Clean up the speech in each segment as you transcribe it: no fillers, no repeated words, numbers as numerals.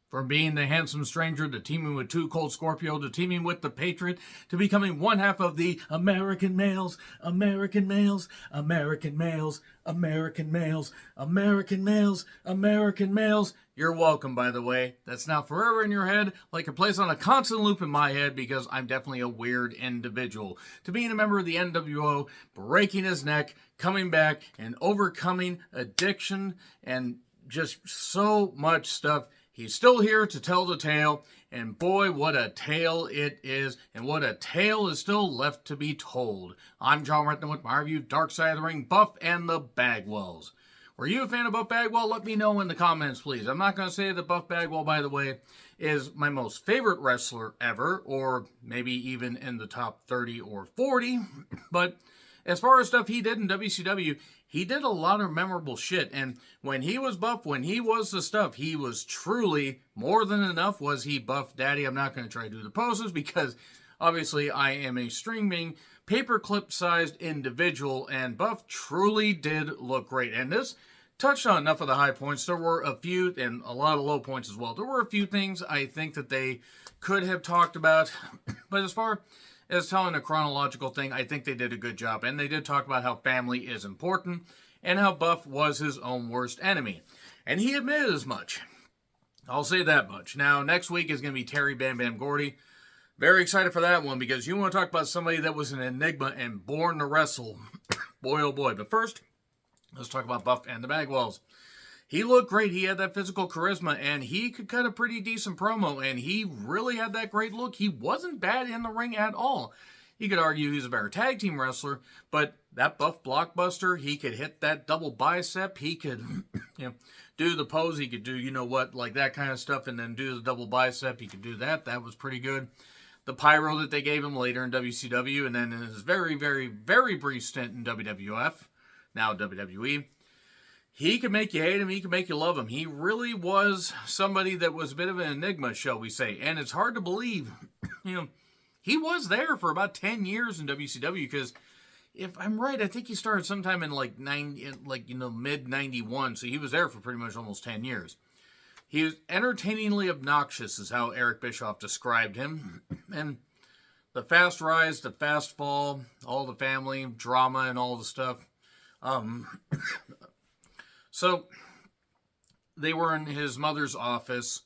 From being the handsome stranger to teaming with Too Cold Scorpio to teaming with the Patriot to becoming one half of the American males, American males, American males, American males, American males, American males. You're welcome, by the way. That's now forever in your head, like it plays on a constant loop in my head because I'm definitely a weird individual. To being a member of the NWO, breaking his neck, coming back, and overcoming addiction and just so much stuff. He's still here to tell the tale, and boy, what a tale it is, and what a tale is still left to be told. I'm John Renton with my review of Dark Side of the Ring, Buff and the Bagwells. Were you a fan of Buff Bagwell? Let me know in the comments, please. I'm not going to say that Buff Bagwell, by the way, is my most favorite wrestler ever, or maybe even in the top 30 or 40, but as far as stuff he did in WCW, he did a lot of memorable shit. And when he was Buff, when he was the stuff, he was truly more than enough. Was he Buff Daddy? I'm not going to try to do the poses because obviously I am a streaming paperclip sized individual, and Buff truly did look great. And this touched on enough of the high points. There were a few, and a lot of low points as well. There were a few things I think that they could have talked about. But as far as telling a chronological thing, I think they did a good job. And they did talk about how family is important and how Buff was his own worst enemy. And he admitted as much. I'll say that much. Now, next week is going to be Terry Bam Bam Gordy. Very excited for that one because you want to talk about somebody that was an enigma and born to wrestle. Boy, oh boy. But first, let's talk about Buff and the Bagwells. He looked great. He had that physical charisma, and he could cut a pretty decent promo, and he really had that great look. He wasn't bad in the ring at all. You could argue he's a better tag team wrestler, but that Buff blockbuster, he could hit that double bicep. He could, do the pose. He could do, like that kind of stuff, and then do the double bicep. He could do that. That was pretty good. The pyro that they gave him later in WCW, and then in his very, very, very brief stint in WWF, now WWE, he could make you hate him. He could make you love him. He really was somebody that was a bit of an enigma, shall we say. And it's hard to believe, he was there for about 10 years in WCW because if I'm right, I think he started sometime in mid 91. So he was there for pretty much almost 10 years. He was entertainingly obnoxious is how Eric Bischoff described him. And the fast rise, the fast fall, all the family drama and all the stuff. So, they were in his mother's office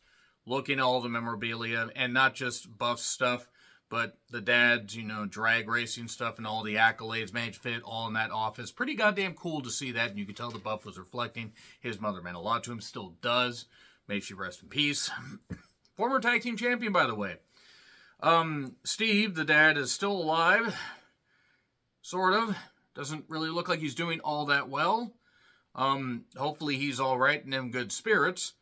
looking at all the memorabilia, and not just Buff stuff, but the dad's, drag racing stuff and all the accolades, managed fit, all in that office. Pretty goddamn cool to see that, and you could tell the Buff was reflecting. His mother meant a lot to him, still does. May she rest in peace. Former tag team champion, by the way. Steve, the dad, is still alive. Sort of. Doesn't really look like he's doing all that well. Hopefully he's all right and in good spirits.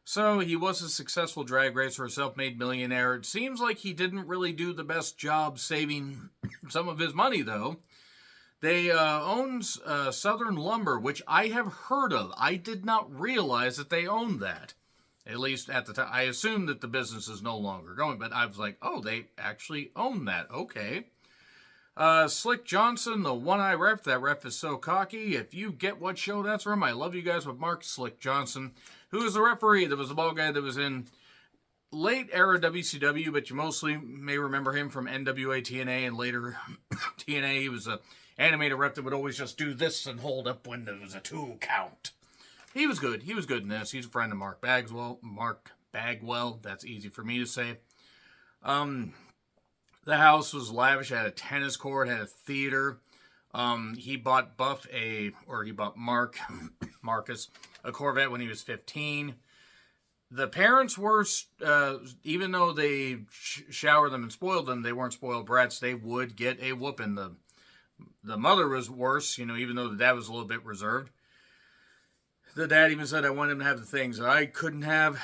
So he was a successful drag racer, a self-made millionaire. It seems like he didn't really do the best job saving some of his money, though. They owns Southern Lumber, which I have heard of. I did not realize that they owned that. At least at the time. I assumed that the business is no longer going, but I was like, oh, they actually own that. Okay. Slick Johnson, the one-eye ref. That ref is so cocky. If you get what show that's from, I love you guys with Mark Slick Johnson, who is the referee that was the bald guy that was in late era WCW, but you mostly may remember him from NWA TNA and later TNA. He was a animated ref that would always just do this and hold up when there was a 2 count. He was good. He was good in this. He's a friend of Mark Bagwell. That's easy for me to say. The house was lavish. It had a tennis court, had a theater. He bought Marcus, a Corvette when he was 15. The parents were, even though they showered them and spoiled them, they weren't spoiled brats. They would get a whooping. The mother was worse, even though the dad was a little bit reserved. The dad even said, I want him to have the things that I couldn't have.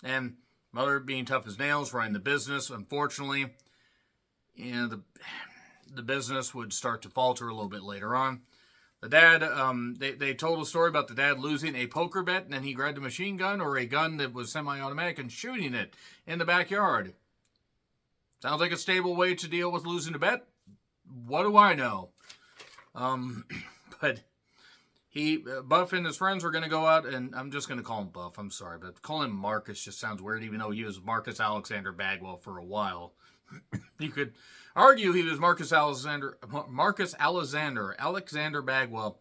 And mother being tough as nails, running the business. Unfortunately, the business would start to falter a little bit later on. The dad, they told a story about the dad losing a poker bet, and then he grabbed a machine gun or a gun that was semi-automatic and shooting it in the backyard. Sounds like a stable way to deal with losing a bet. What do I know? But Buff and his friends were going to go out, and I'm just going to call him Buff. I'm sorry, but calling him Marcus just sounds weird, even though he was Marcus Alexander Bagwell for a while. You could argue he was Alexander Bagwell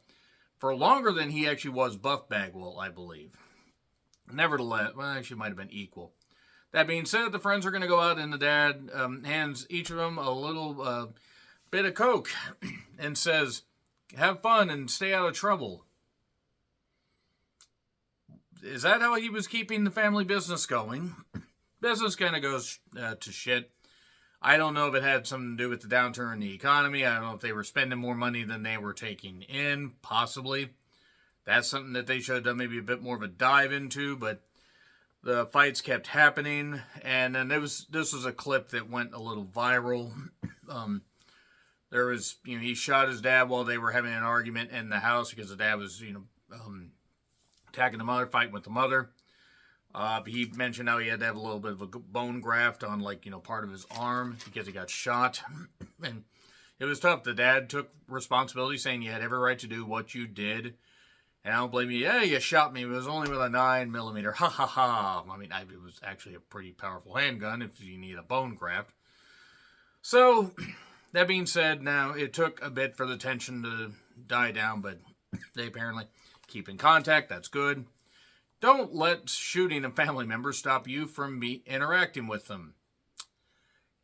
for longer than he actually was Buff Bagwell, I believe. Nevertheless, well, actually might have been equal. That being said, the friends are going to go out, and the dad hands each of them a little bit of Coke and says, have fun and stay out of trouble. Is that how he was keeping the family business going? Business kind of goes to shit. I don't know if it had something to do with the downturn in the economy. I don't know if they were spending more money than they were taking in, possibly. That's something that they should have done maybe a bit more of a dive into, but the fights kept happening, and then this was a clip that went a little viral. There was, he shot his dad while they were having an argument in the house because the dad was, attacking the mother, fighting with the mother. He mentioned how he had to have a little bit of a bone graft on, part of his arm because he got shot. And it was tough. The dad took responsibility, saying you had every right to do what you did. And I don't blame you. Yeah, you shot me. It was only with a 9mm. Ha ha ha. I mean, it was actually a pretty powerful handgun if you need a bone graft. So, that being said, now it took a bit for the tension to die down, but they apparently keep in contact. That's good. Don't let shooting a family member stop you from interacting with them.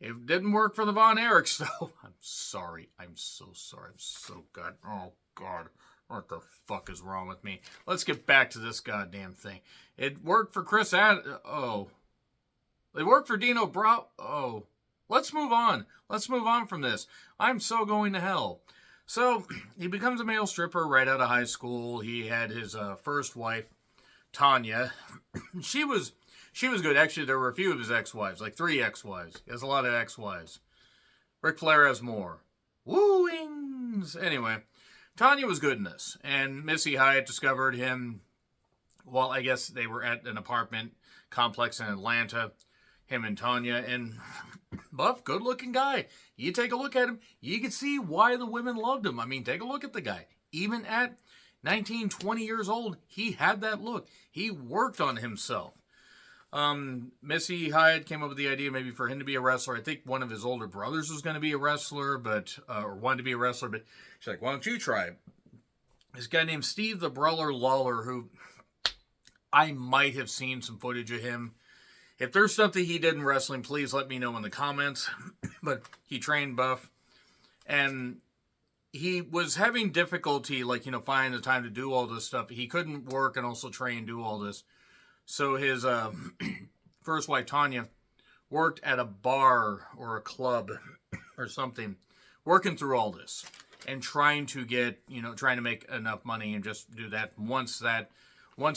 It didn't work for the Von Erichs, though. I'm sorry. I'm so sorry. I'm so God. Oh, God. What the fuck is wrong with me? Let's get back to this goddamn thing. It worked for Chris Oh. It worked for Dino Bravo. Oh. Let's move on. Let's move on from this. I'm so going to hell. So, he becomes a male stripper right out of high school. He had his first wife, Tanya. She was good. Actually, there were a few of his ex-wives, like 3 ex-wives. He has a lot of ex-wives. Ric Flair has more. Wooings! Anyway, Tanya was good in this. And Missy Hyatt discovered him while I guess they were at an apartment complex in Atlanta. Him and Tanya. And Buff, good-looking guy. You take a look at him, you can see why the women loved him. I mean, take a look at the guy. Even at 19, 20 years old, he had that look. He worked on himself. Missy Hyatt came up with the idea maybe for him to be a wrestler. I think one of his older brothers was going to be a wrestler, or wanted to be a wrestler, but she's like, why don't you try it? This guy named Steve the Brawler Lawler, who I might have seen some footage of him. If there's stuff that he did in wrestling, please let me know in the comments. But he trained Buff, and he was having difficulty, finding the time to do all this stuff. He couldn't work and also train and do all this. So his first wife, Tanya, worked at a bar or a club or something, working through all this and trying to make enough money and just do that. Once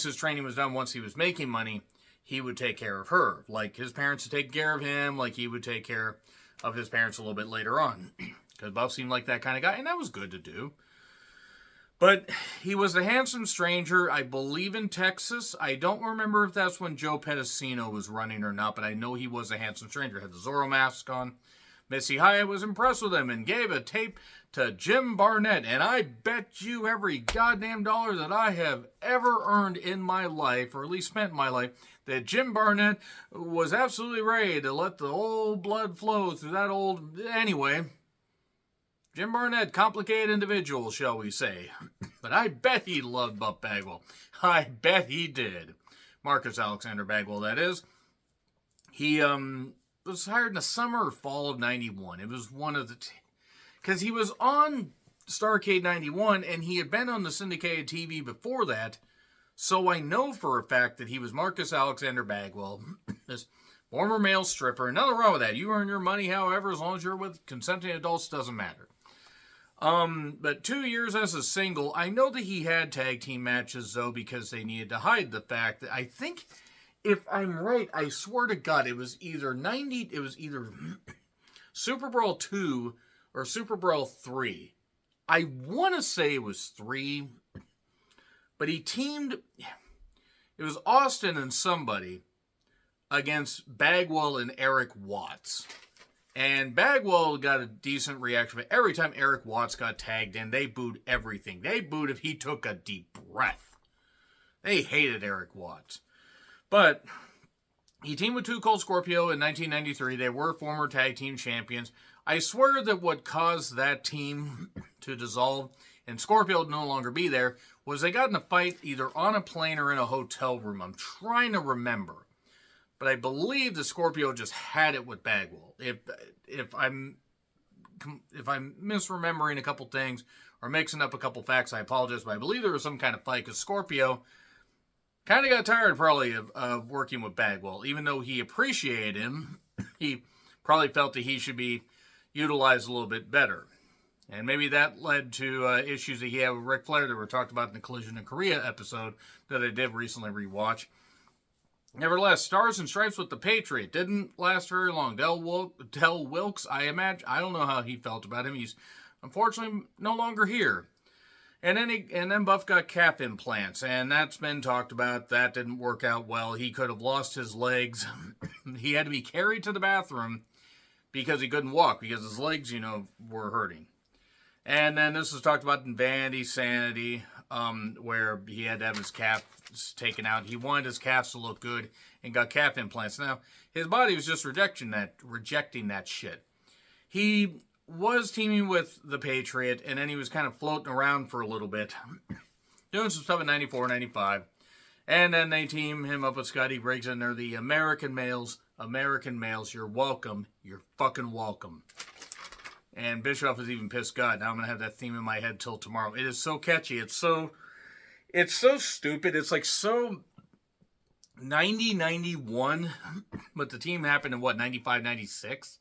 his training was done, once he was making money, he would take care of her. Like his parents would take care of him, like he would take care of his parents a little bit later on. Because Buff seemed like that kind of guy, and that was good to do. But he was a handsome stranger, I believe, in Texas. I don't remember if that's when Joe Pedicino was running or not, but I know he was a handsome stranger. Had the Zorro mask on. Missy Hyatt was impressed with him and gave a tape to Jim Barnett. And I bet you every goddamn dollar that I have ever earned in my life, or at least spent in my life, that Jim Barnett was absolutely ready to let the old blood flow through that old... Anyway... Jim Barnett, complicated individual, shall we say. But I bet he loved Buff Bagwell. I bet he did. Marcus Alexander Bagwell, that is. He was hired in the summer or fall of 91. It was one of the... Because he was on Starrcade 91, and he had been on the syndicated TV before that. So I know for a fact that he was Marcus Alexander Bagwell, this former male stripper. Nothing wrong with that. You earn your money however, as long as you're with consenting adults, doesn't matter. But 2 years as a single, I know that he had tag team matches, though, because they needed to hide the fact that, I think, if I'm right, I swear to God, it was either Super Brawl 2 or Super Brawl 3. I want to say it was 3, but he teamed, it was Austin and somebody against Bagwell and Eric Watts. And Bagwell got a decent reaction, but every time Eric Watts got tagged in, they booed everything. They booed if he took a deep breath. They hated Eric Watts. But he teamed with Too Cold Scorpio in 1993. They were former tag team champions. I swear that what caused that team to dissolve and Scorpio no longer be there was they got in a fight either on a plane or in a hotel room. I'm trying to remember. But I believe the Scorpio just had it with Bagwell. If I'm misremembering a couple things or mixing up a couple facts, I apologize. But I believe there was some kind of fight because Scorpio kind of got tired probably of working with Bagwell. Even though he appreciated him, he probably felt that he should be utilized a little bit better. And maybe that led to issues that he had with Ric Flair that were talked about in the Collision in Korea episode that I did recently rewatch. Nevertheless, Stars and Stripes with the Patriot didn't last very long. Del Wilkes, I don't know how he felt about him. He's unfortunately no longer here. And then Buff got calf implants, and that's been talked about. That didn't work out well. He could have lost his legs. He had to be carried to the bathroom because he couldn't walk because his legs, were hurting. And then this was talked about in Vanity Sanity, where he had to have his calves taken out. He wanted his calves to look good and got calf implants. Now, his body was just rejecting that shit. He was teaming with the Patriot, and then he was kind of floating around for a little bit, doing some stuff in 94, 95. And then they team him up with Scotty Briggs, and they're the American Males. American Males, you're welcome. You're fucking welcome. And Bischoff is even pissed. God, now I'm going to have that theme in my head till tomorrow. It is so catchy. It's so stupid. It's like so 90, 91. But the team happened in, 95, 96?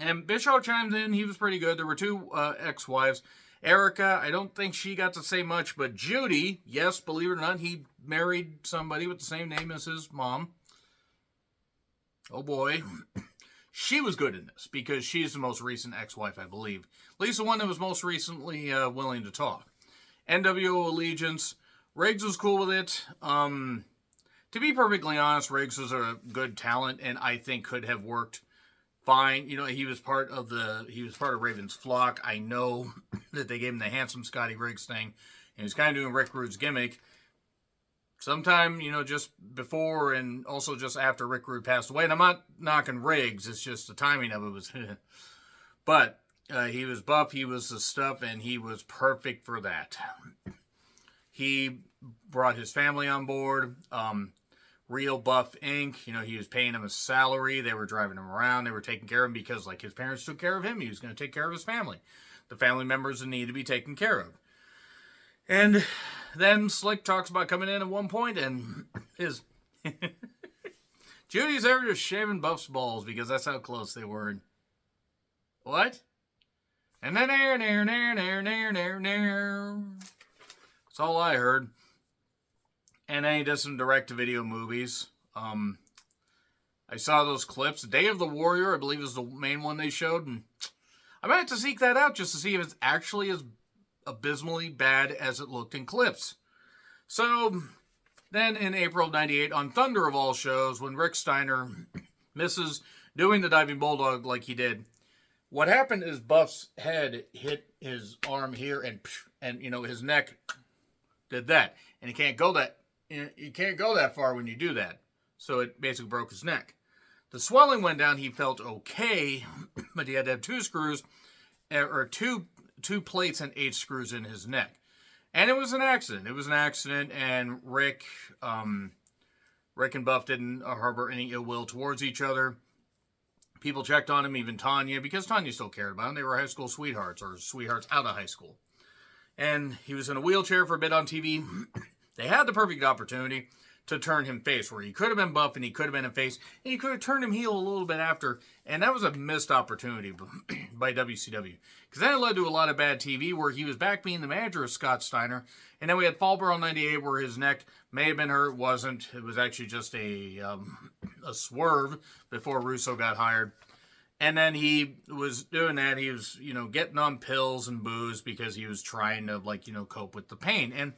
And Bischoff chimed in. He was pretty good. There were two ex-wives. Erica, I don't think she got to say much. But Judy, yes, believe it or not, he married somebody with the same name as his mom. Oh, boy. She was good in this because she's the most recent ex-wife, I believe. At least the one that was most recently willing to talk. NWO Allegiance. Riggs was cool with it. To be perfectly honest, Riggs was a good talent and I think could have worked fine. He was part of Raven's flock. I know that they gave him the handsome Scotty Riggs thing. And he was kind of doing Rick Rude's gimmick. Sometime, just before and also just after Rick Rude passed away. And I'm not knocking Riggs. It's just the timing of it was... But he was buff, he was the stuff, and he was perfect for that. He brought his family on board. Real Buff Inc., he was paying him a salary. They were driving him around. They were taking care of him because, like, his parents took care of him. He was going to take care of his family. The family members that need to be taken care of. And then Slick talks about coming in at one point and his... Judy's ever just shaving Buff's balls because that's how close they were. What? And then that's all I heard. And then he does some direct-to-video movies. I saw those clips. Day of the Warrior, I believe, is the main one they showed. And I might have to seek that out just to see if it's actually as abysmally bad as it looked in clips. So, then in April of 98, on Thunder of all shows, when Rick Steiner misses doing the diving bulldog like he did, what happened is Buff's head hit his arm here and his neck did that. And you can't go that far when you do that. So it basically broke his neck. The swelling went down. He felt okay, but he had to have two screws, or two plates and 8 screws in his neck. And it was an accident. And Rick and Buff didn't harbor any ill will towards each other. People checked on him, even Tanya, because Tanya still cared about him. They were high school sweethearts, or sweethearts out of high school. And he was in a wheelchair for a bit on TV. They had the perfect opportunity to turn him face, where he could have been Buff and he could have been a face, and he could have turned him heel a little bit after, and that was a missed opportunity by WCW. Because that led to a lot of bad TV, where he was back being the manager of Scott Steiner, and then we had Fall Brawl 98, where his neck may have been hurt, wasn't. It was actually just a swerve before Russo got hired. And then he was doing that. He was, getting on pills and booze because he was trying to, cope with the pain. And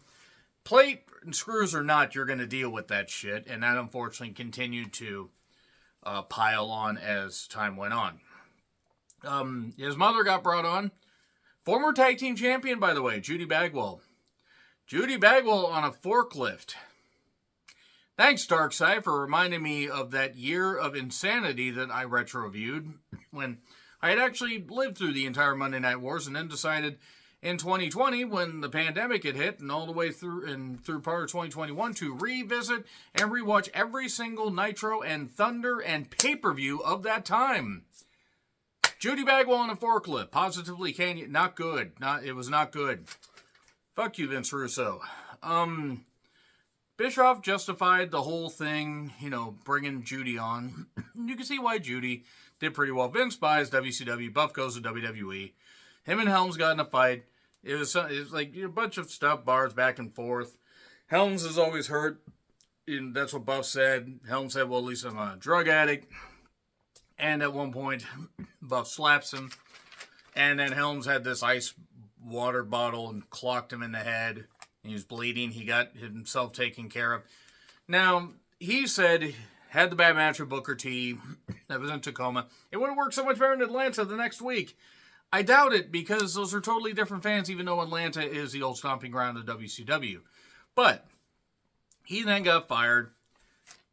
plate and screws or not, you're going to deal with that shit. And that unfortunately continued to pile on as time went on. His mother got brought on. Former tag team champion, by the way, Judy Bagwell. Judy Bagwell on a forklift. Thanks, Darkside, for reminding me of that year of insanity that I retro-viewed when I had actually lived through the entire Monday Night Wars and then decided in 2020, when the pandemic had hit and all the way through part of 2021, to revisit and rewatch every single Nitro and Thunder and pay-per-view of that time. Judy Bagwell on a forklift. Positively Canyon. Not good. It was not good. Fuck you, Vince Russo. Bischoff justified the whole thing, bringing Judy on. You can see why Judy did pretty well. Vince buys WCW. Buff goes to WWE. Him and Helms got in a fight. It was like a bunch of stuff, bars back and forth. Helms is always hurt. And that's what Buff said. Helms said, well, at least I'm a drug addict. And at one point, Buff slaps him. And then Helms had this ice water bottle and clocked him in the head. He was bleeding. He got himself taken care of. Now, he said, had the bad match with Booker T. That was in Tacoma. It would have worked so much better in Atlanta the next week. I doubt it, because those are totally different fans, even though Atlanta is the old stomping ground of WCW. But he then got fired.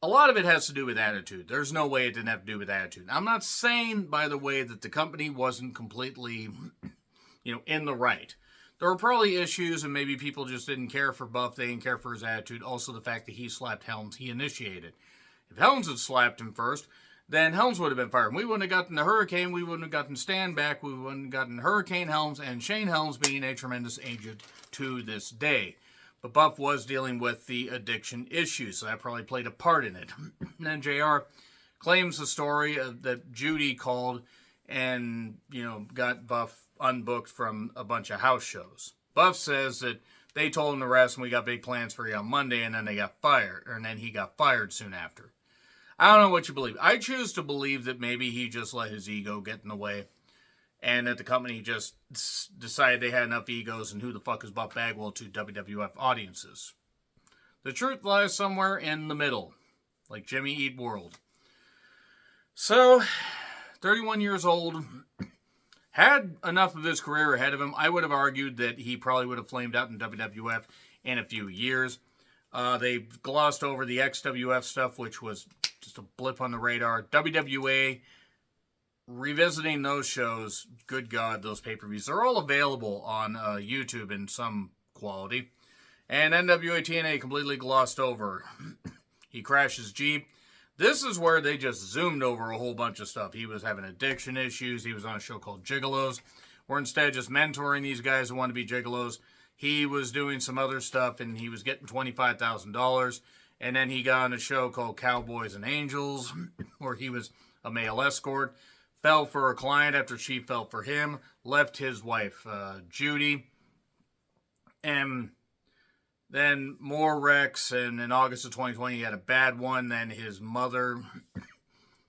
A lot of it has to do with attitude. There's no way it didn't have to do with attitude. I'm not saying, by the way, that the company wasn't completely, in the right. There were probably issues, and maybe people just didn't care for Buff. They didn't care for his attitude. Also, the fact that he slapped Helms, he initiated. If Helms had slapped him first, then Helms would have been fired. We wouldn't have gotten the Hurricane. We wouldn't have gotten Stand Back. We wouldn't have gotten Hurricane Helms, and Shane Helms being a tremendous agent to this day. But Buff was dealing with the addiction issues, so that probably played a part in it. And then JR claims the story that Judy called and, got Buff unbooked from a bunch of house shows. Buff says that they told him to rest and we got big plans for you on Monday, and then they got fired, and then he got fired soon after. I don't know what you believe. I choose to believe that maybe he just let his ego get in the way, and that the company just decided they had enough egos, and who the fuck is Buff Bagwell to WWF audiences? The truth lies somewhere in the middle, like Jimmy Eat World. So, 31 years old, had enough of his career ahead of him. I would have argued that he probably would have flamed out in WWF in a few years. They glossed over the XWF stuff, which was just a blip on the radar. WWA, revisiting those shows, good God, those pay-per-views, they're all available on YouTube in some quality. And NWA TNA completely glossed over. He crashes Jeep. This is where they just zoomed over a whole bunch of stuff. He was having addiction issues. He was on a show called Gigolos, where instead of just mentoring these guys who want to be gigolos, he was doing some other stuff, and he was getting $25,000. And then he got on a show called Cowboys and Angels, where he was a male escort. Fell for a client after she fell for him. Left his wife, Judy. And then more wrecks. And in August of 2020, he had a bad one. Then his mother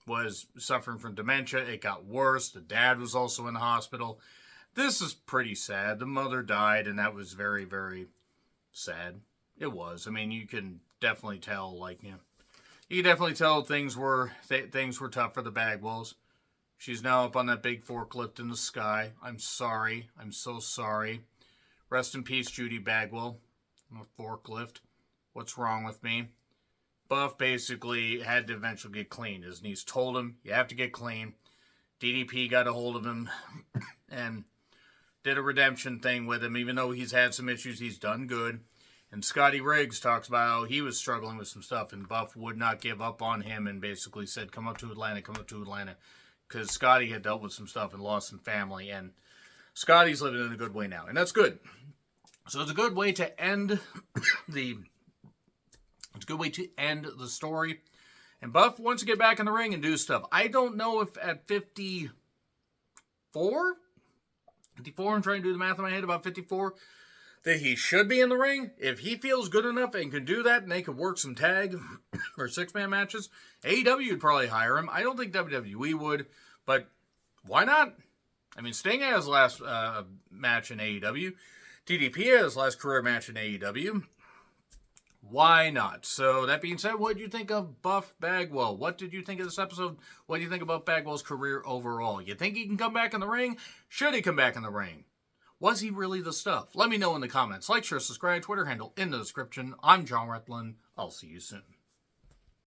was suffering from dementia. It got worse. The dad was also in the hospital. This is pretty sad. The mother died, and that was very, very sad. It was. I mean, you can definitely tell, you can definitely tell things were tough for the Bagwells. She's now up on that big forklift in the sky. I'm sorry. I'm so sorry. Rest in peace, Judy Bagwell. On a forklift. What's wrong with me? Buff basically had to eventually get clean. His niece told him, you have to get clean. DDP got a hold of him and did a redemption thing with him. Even though he's had some issues, he's done good. And Scotty Riggs talks about how he was struggling with some stuff, and Buff would not give up on him and basically said, come up to Atlanta. Because Scotty had dealt with some stuff and lost some family, and Scotty's living in a good way now. And that's good. So it's a good way to end the story. And Buff wants to get back in the ring and do stuff. I don't know if at 54, I'm trying to do the math in my head, about 54, that he should be in the ring. If he feels good enough and can do that, and they could work some tag or six-man matches, AEW would probably hire him. I don't think WWE would, but why not? I mean, Sting had his last match in AEW. DDP had his last career match in AEW. Why not? So, that being said, what did you think of Buff Bagwell? What did you think of this episode? What do you think about Bagwell's career overall? You think he can come back in the ring? Should he come back in the ring? Was he really the stuff? Let me know in the comments. Like, share, subscribe, Twitter handle in the description. I'm John Retlin. I'll see you soon.